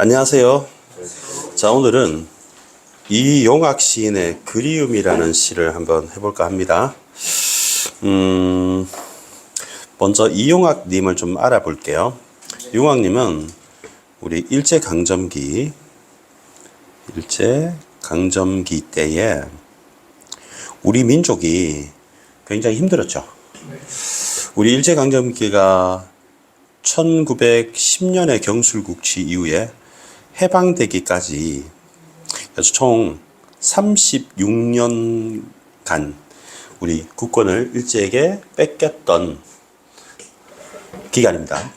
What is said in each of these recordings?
안녕하세요. 자, 오늘은 이용학 시인의 그리움이라는 시를 한번 해볼까 합니다. 먼저 이용학 님을 좀 알아볼게요. 이용학 님은 우리 일제강점기 때에 우리 민족이 굉장히 힘들었죠. 우리 일제강점기가 1910년의 경술국치 이후에 해방되기까지 그래서 총 36년간 우리 국권을 일제에게 뺏겼던 기간입니다.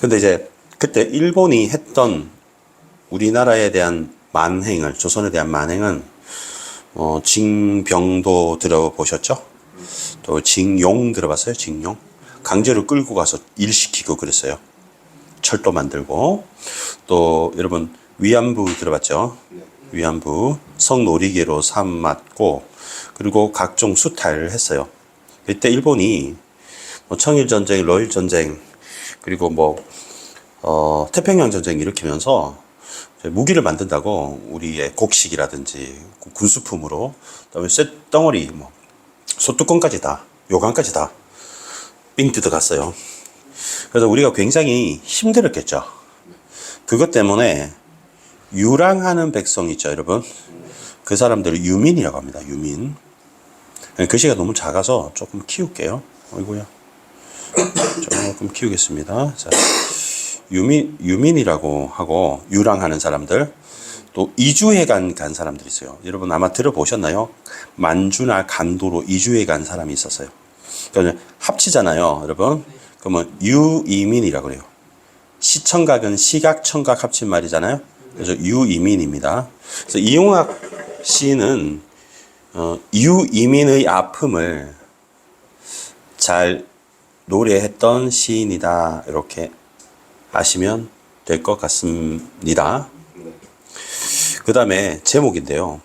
근데 이제 그때 일본이 했던 우리나라에 대한 만행을, 조선에 대한 만행은 징병도 들어보셨죠? 또 징용 들어봤어요? 징용? 강제로 끌고 가서 일시키고 그랬어요. 철도 만들고. 또 여러분 위안부 들어봤죠? 위안부 성노리개로 삼았고, 그리고 각종 수탈을 했어요. 이때 일본이 청일전쟁, 러일전쟁, 그리고 태평양 전쟁 일으키면서 무기를 만든다고 우리의 곡식이라든지 군수품으로, 그다음에 쇳덩어리, 소뚜껑까지 다, 요강까지 다 삥 뜯어갔어요. 그래서 우리가 굉장히 힘들었겠죠. 그것 때문에 유랑하는 백성 있죠, 여러분. 그 사람들을 유민이라고 합니다. 유민. 글씨가 너무 작아서 조금 키울게요. 어이구야. 조금 키우겠습니다. 자, 유민이라고 하고, 유랑하는 사람들. 또 이주해 간 사람들이 있어요. 여러분 아마 들어보셨나요? 만주나 간도로 이주해 간 사람이 있었어요. 그러니까 합치잖아요, 여러분. 그러면 유이민이라고 그래요. 시청각은 시각, 청각 합친 말이잖아요. 그래서 유이민입니다. 그래서 이용학 시인은 유이민의 아픔을 잘 노래했던 시인이다, 이렇게 아시면 될 것 같습니다. 그 다음에 제목인데요.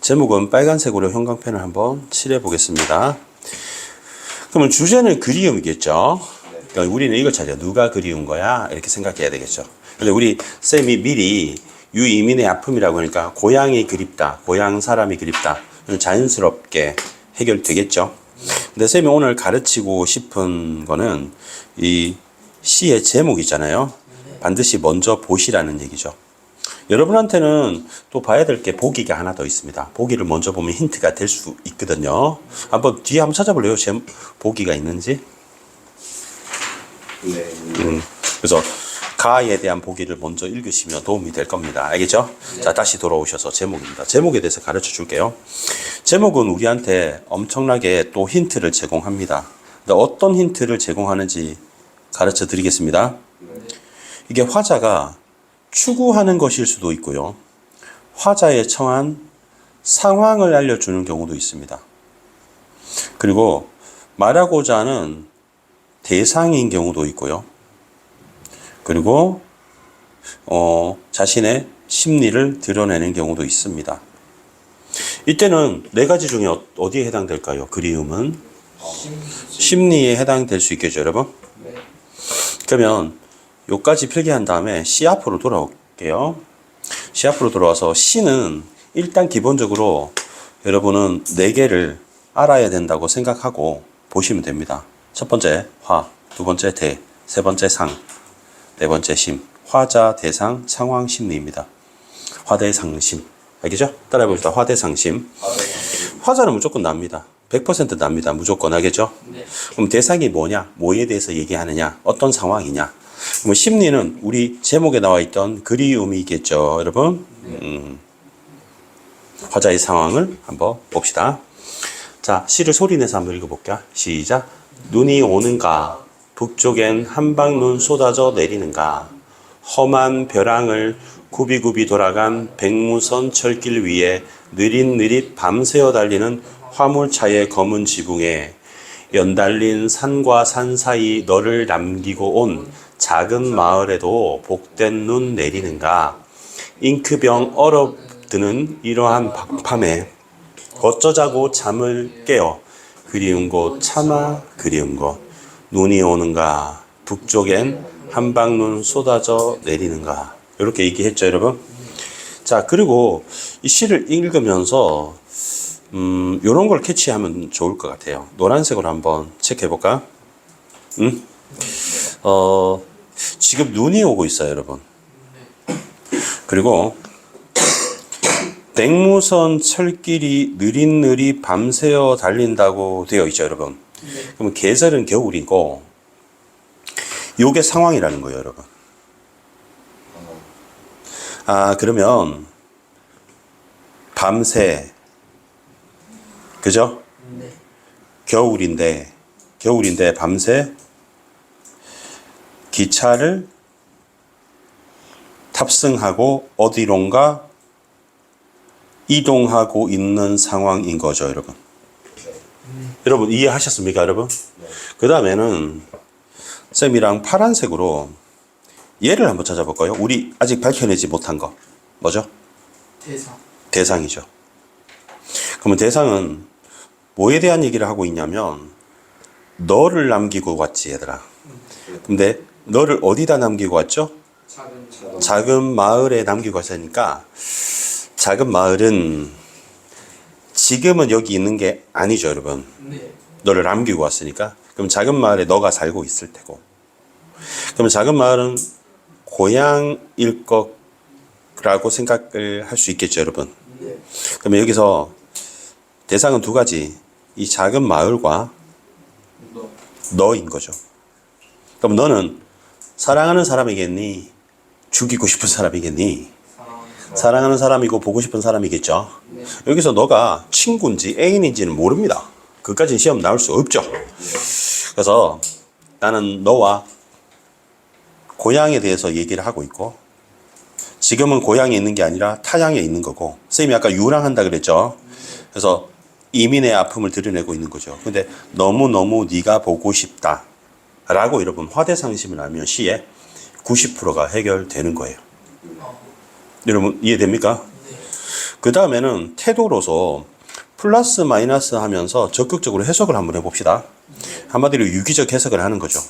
제목은 빨간색으로 형광펜을 한번 칠해 보겠습니다. 그러면 주제는 그리움이겠죠. 그러니까 우리는 이걸 찾아요. 누가 그리운 거야? 이렇게 생각해야 되겠죠. 근데 우리 쌤이 미리 유이민의 아픔이라고 하니까 고향이 그립다, 고향 사람이 그립다, 자연스럽게 해결되겠죠. 근데 쌤이 오늘 가르치고 싶은 거는 이 시의 제목 있잖아요. 반드시 먼저 보시라는 얘기죠. 여러분한테는 또 봐야 될 게 보기가 하나 더 있습니다. 보기를 먼저 보면 힌트가 될 수 있거든요. 한번 뒤에 한번 찾아볼래요? 보기가 있는지? 네. 그래서 가에 대한 보기를 먼저 읽으시면 도움이 될 겁니다. 알겠죠? 네. 자, 다시 돌아오셔서 제목입니다. 제목에 대해서 가르쳐 줄게요. 제목은 우리한테 엄청나게 또 힌트를 제공합니다. 근데 어떤 힌트를 제공하는지 가르쳐 드리겠습니다. 이게 화자가 추구하는 것일 수도 있고요. 화자에 처한 상황을 알려주는 경우도 있습니다. 그리고 말하고자 하는 대상인 경우도 있고요. 그리고 자신의 심리를 드러내는 경우도 있습니다. 이때는 네 가지 중에 어디에 해당될까요? 그리움은 심리에 해당될 수 있겠죠, 여러분? 그러면 요까지 필기한 다음에 시 앞으로 돌아올게요. 시 앞으로 돌아와서 시는 일단 기본적으로 여러분은 4개를 알아야 된다고 생각하고 보시면 됩니다. 첫 번째 화, 두 번째 대, 세 번째 상, 네 번째 심. 화자, 대상, 상황, 심리입니다. 화대상심. 알겠죠? 따라해봅시다. 화대상심. 화자는 무조건 납니다. 100% 납니다. 무조건. 알겠죠? 네. 그럼 대상이 뭐냐? 뭐에 대해서 얘기하느냐? 어떤 상황이냐? 그럼 심리는 우리 제목에 나와 있던 그리움이겠죠, 여러분? 화자의 상황을 한번 봅시다. 자, 시를 소리내서 한번 읽어볼게요. 시작. 눈이 오는가? 북쪽엔 한방눈 쏟아져 내리는가? 험한 벼랑을 굽이굽이 돌아간 백무선 철길 위에 느릿느릿 밤새워 달리는 화물차의 검은 지붕에 연달린 산과 산 사이 너를 남기고 온 작은 마을에도 복된 눈 내리는가? 잉크병 얼어드는 이러한 밤에 어쩌자고 잠을 깨어 그리운 곳 참아 그리운 곳 눈이 오는가 북쪽엔 한방눈 쏟아져 내리는가. 이렇게 얘기했죠, 여러분. 자, 그리고 이 시를 읽으면서 이런 걸 캐치하면 좋을 것 같아요. 노란색으로 한번 체크해 볼까? 지금 눈이 오고 있어요, 여러분. 그리고 백무선 철길이 느릿느릿 밤새워 달린다고 되어 있죠, 여러분. 그러면 계절은 겨울이고 요게 상황이라는 거예요, 여러분. 아, 그러면 밤새, 그죠? 네. 겨울인데 밤새 기차를 탑승하고 어디론가 이동하고 있는 상황인 거죠, 여러분. 여러분 이해하셨습니까, 여러분? 그 다음에는 쌤이랑 파란색으로 얘를 한번 찾아볼까요? 우리 아직 밝혀내지 못한 거 뭐죠? 대상이죠. 그러면 대상은 뭐에 대한 얘기를 하고 있냐면 너를 남기고 왔지, 얘들아. 근데 너를 어디다 남기고 왔죠? 작은 마을에 남기고 왔으니까 작은 마을은 지금은 여기 있는 게 아니죠, 여러분. 네. 너를 남기고 왔으니까. 그럼 작은 마을에 너가 살고 있을 테고. 그러면 작은 마을은 고향일 거라고 생각을 할 수 있겠죠, 여러분. 네. 그러면 여기서 대상은 두 가지. 이 작은 마을과 너인 거죠. 그럼 너는 사랑하는 사람이겠니? 죽이고 싶은 사람이겠니? 사랑하는 사람이고 보고 싶은 사람이겠죠. 네. 여기서 너가 친구인지 애인인지는 모릅니다. 그까지는 시험 나올 수 없죠. 그래서 나는 너와 고향에 대해서 얘기를 하고 있고 지금은 고향에 있는 게 아니라 타향에 있는 거고 선생님이 아까 유랑한다 그랬죠. 그래서 이민의 아픔을 드러내고 있는 거죠. 근데 너무너무 네가 보고 싶다 라고 여러분 화대상심을 알면 시에 90%가 해결되는 거예요. 여러분 이해됩니까? 그 다음에는 태도로서 플러스 마이너스 하면서 적극적으로 해석을 한번 해봅시다. 한마디로 유기적 해석을 하는 거죠.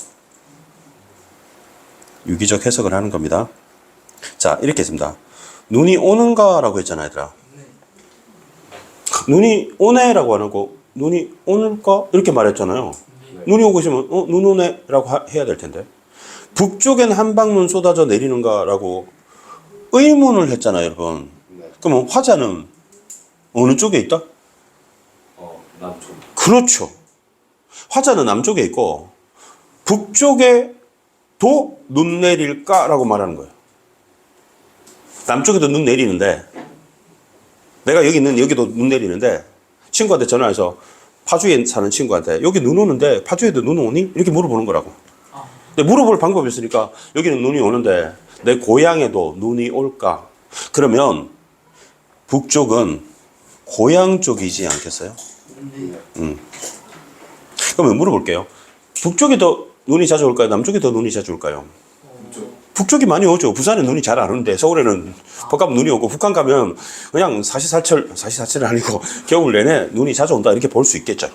유기적 해석을 하는 겁니다. 자, 이렇게 했습니다. 눈이 오는가 라고 했잖아요, 얘들아. 눈이 오네라고 안 하고 눈이 오는가 이렇게 말했잖아요. 눈이 오고 있으면 눈 오네 라고 해야 될 텐데 북쪽엔 한방눈 쏟아져 내리는가 라고 의문을 했잖아요, 여러분. 그러면 화자는 어느 쪽에 있다? 남쪽. 그렇죠. 화자는 남쪽에 있고 북쪽에도 눈 내릴까라고 말하는 거예요. 남쪽에도 눈 내리는데 내가 여기 있는 여기도 눈 내리는데 친구한테 전화해서 파주에 사는 친구한테 여기 눈 오는데 파주에도 눈 오니? 이렇게 물어보는 거라고. 근데 물어볼 방법이 있으니까 여기는 눈이 오는데 내 고향에도 눈이 올까? 그러면 북쪽은 고향 쪽이지 않겠어요? 그러면 물어볼게요. 북쪽이 더 눈이 자주 올까요? 남쪽이 더 눈이 자주 올까요? 북쪽이 많이 오죠. 부산에 눈이 잘 안 오는데 서울에는 가면 눈이 오고 북한 가면 그냥 사시사철은 아니고 겨울 내내 눈이 자주 온다 이렇게 볼 수 있겠죠.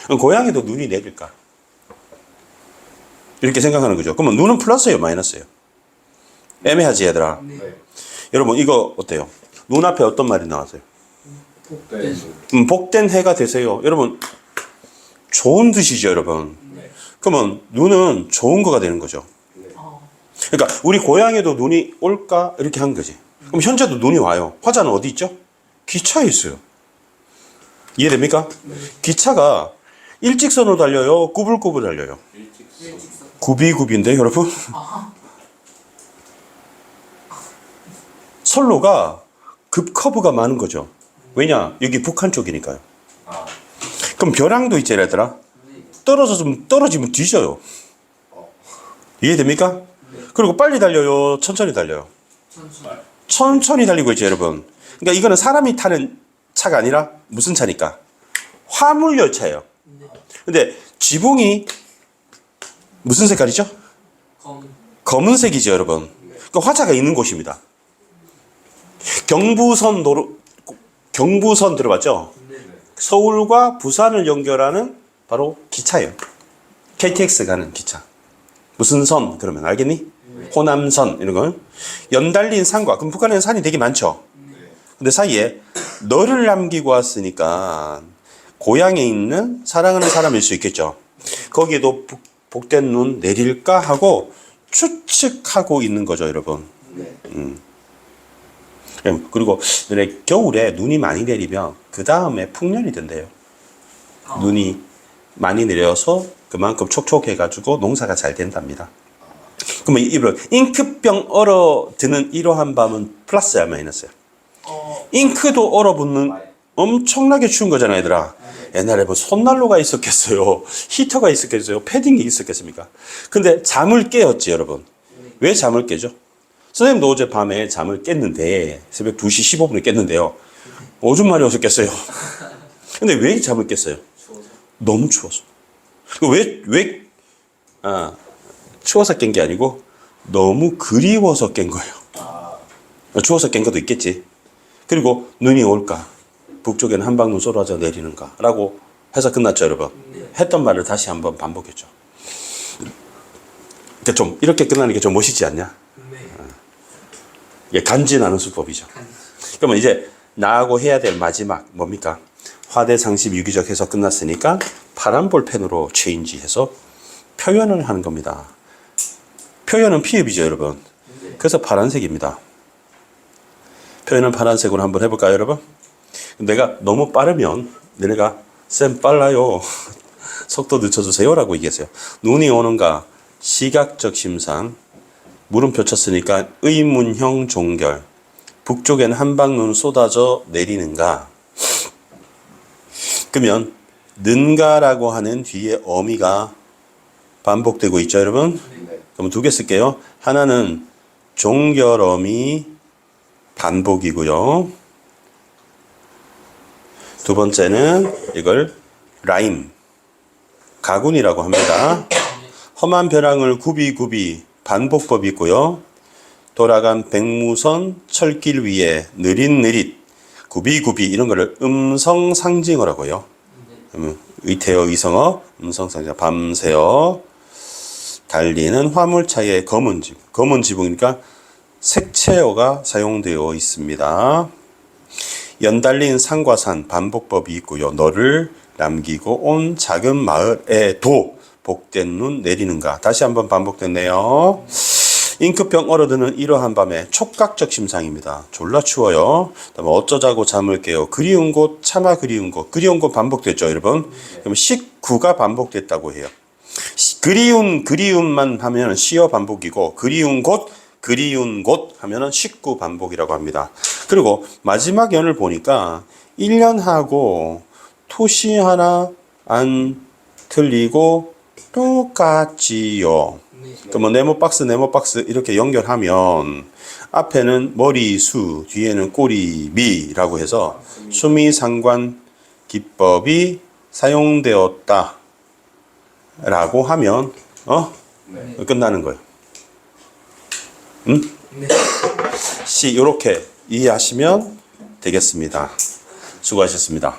그럼 고향에도 눈이 내릴까? 이렇게 생각하는 거죠. 그러면 눈은 플러스예요, 마이너스예요? 애매하지, 얘들아. 네. 여러분 이거 어때요? 눈 앞에 어떤 말이 나왔어요? 복된 해가 되세요. 여러분 좋은 뜻이죠, 여러분. 그러면 눈은 좋은 거가 되는 거죠. 그러니까 우리 고향에도 눈이 올까 이렇게 한 거지. 그럼 현재도 눈이 와요. 화자는 어디 있죠? 기차에 있어요. 이해됩니까? 기차가 일직선으로 달려요, 꾸불꾸불 달려요? 구비구비인데 여러분. 선로가 급커브가 많은 거죠. 왜냐? 여기 북한 쪽이니까요. 그럼 벼랑도 있지, 얘들아. 떨어지면 뒤져요. 이해됩니까? 그리고 빨리 달려요, 천천히 달려요? 천천히 달리고 있죠, 여러분. 그러니까 이거는 사람이 타는 차가 아니라 무슨 차니까? 화물 열차예요. 근데 지붕이 무슨 색깔이죠? 검은색이죠, 여러분. 그러니까 화자가 있는 곳입니다. 경부선 들어봤죠? 서울과 부산을 연결하는 바로 기차예요. KTX 가는 기차. 무슨 선 그러면 알겠니? 호남선 이런 거. 연달린 산과 그럼 북한에는 산이 되게 많죠. 근데 사이에 너를 남기고 왔으니까 고향에 있는 사랑하는 사람일 수 있겠죠. 거기에도 복된 눈 내릴까 하고 추측하고 있는 거죠, 여러분. 그리고 겨울에 눈이 많이 내리면 그 다음에 풍년이 된대요. 눈이 많이 내려서 그만큼 촉촉해가지고 농사가 잘 된답니다. 그러면 이런 잉크병 얼어드는 이러한 밤은 플러스야 마이너스야? 잉크도 얼어붙는 엄청나게 추운 거잖아, 얘들아. 옛날에 뭐 손난로가 있었겠어요? 히터가 있었겠어요? 패딩이 있었겠습니까? 근데 잠을 깨었지, 여러분. 왜 잠을 깨죠? 선생님도 어제 밤에 잠을 깼는데, 새벽 2시 15분에 깼는데요. 오줌 마려워서 깼어요. 근데 왜 잠을 깼어요? 너무 추워서. 추워서 깬 게 아니고, 너무 그리워서 깬 거예요. 추워서 깬 것도 있겠지. 그리고 눈이 올까? 북쪽에는 한방눈 쏟아져 내리는가? 라고 해서 끝났죠, 여러분. 했던 말을 다시 한번 반복했죠. 그러니까 좀 이렇게 끝나는 게 좀 멋있지 않냐? 이게 간지나는 수법이죠. 그러면 이제 나하고 해야 될 마지막 뭡니까? 화대상식 유기적 해석 끝났으니까 파란 볼펜으로 체인지해서 표현을 하는 겁니다. 표현은 피읍이죠, 여러분. 그래서 파란색입니다. 표현은 파란색으로 한번 해볼까요, 여러분? 내가 너무 빠르면 너네가 쌤 빨라요. 속도 늦춰주세요 라고 얘기했어요. 눈이 오는가? 시각적 심상. 물음표 쳤으니까 의문형 종결. 북쪽에는 한방눈 쏟아져 내리는가? 그러면 는가라고 하는 뒤에 어미가 반복되고 있죠, 여러분? 그럼 두 개 쓸게요. 하나는 종결어미 반복이고요. 두 번째는 이걸 라임, 가군이라고 합니다. 험한 벼랑을 굽이 반복법이 있고요. 돌아간 백무선 철길 위에 느릿느릿 굽이 이런 거를 음성 상징어라고요. 의태어 의성어 음성 상징어. 밤새어 달리는 화물차의 검은 지붕이니까 색채어가 사용되어 있습니다. 연달린 산과 산 반복법이 있고요. 너를 남기고 온 작은 마을에도 복된 눈 내리는가. 다시 한번 반복됐네요. 잉크병 얼어드는 이러한 밤에 촉각적 심상입니다. 졸라 추워요. 그다음에 어쩌자고 잠을 깨요. 그리운 곳 차마 그리운 곳. 그리운 곳 반복됐죠, 여러분? 그러면 식구가 반복됐다고 해요. 그리움만 하면 시어 반복이고 그리운 곳 하면은 식구 반복이라고 합니다. 그리고 마지막 연을 보니까 1년하고 토시 하나 안 틀리고 똑같지요. 그러면 네모박스 이렇게 연결하면 앞에는 머리수, 뒤에는 꼬리미라고 해서 수미상관 기법이 사용되었다 라고 하면 끝나는 거예요. 이렇게 이해하시면 되겠습니다. 수고하셨습니다.